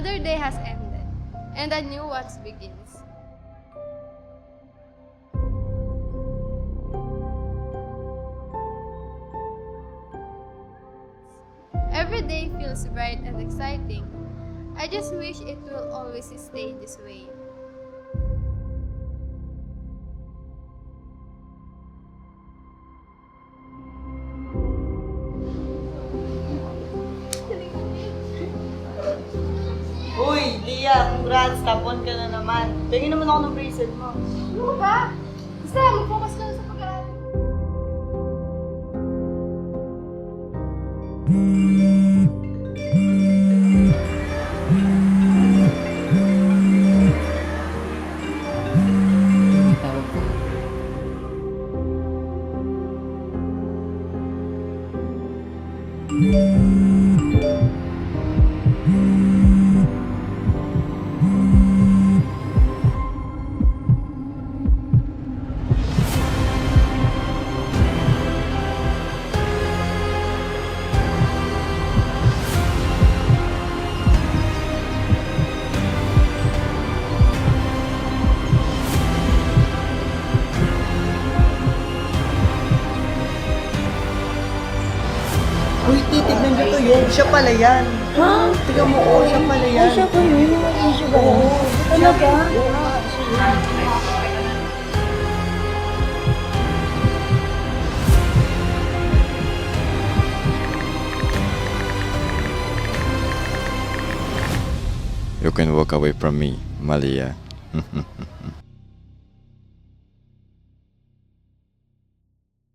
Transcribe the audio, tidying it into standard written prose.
Another day has ended, and a new one begins. Every day feels bright and exciting. I just wish it will always stay this way. Uy, Lia, congrats, top 1 ka na naman. Tingin naman ako ng bracelet mo. Ano ba? Basta mag-focus ka lang sa pag-aaral. Uy, titignan nyo to yun. Siya pala yan. Ha? Tingnan mo, oo, siya pala yan. Ay, siya po yun. Yung issue ba yun? Talaga? You can walk away from me, Malia.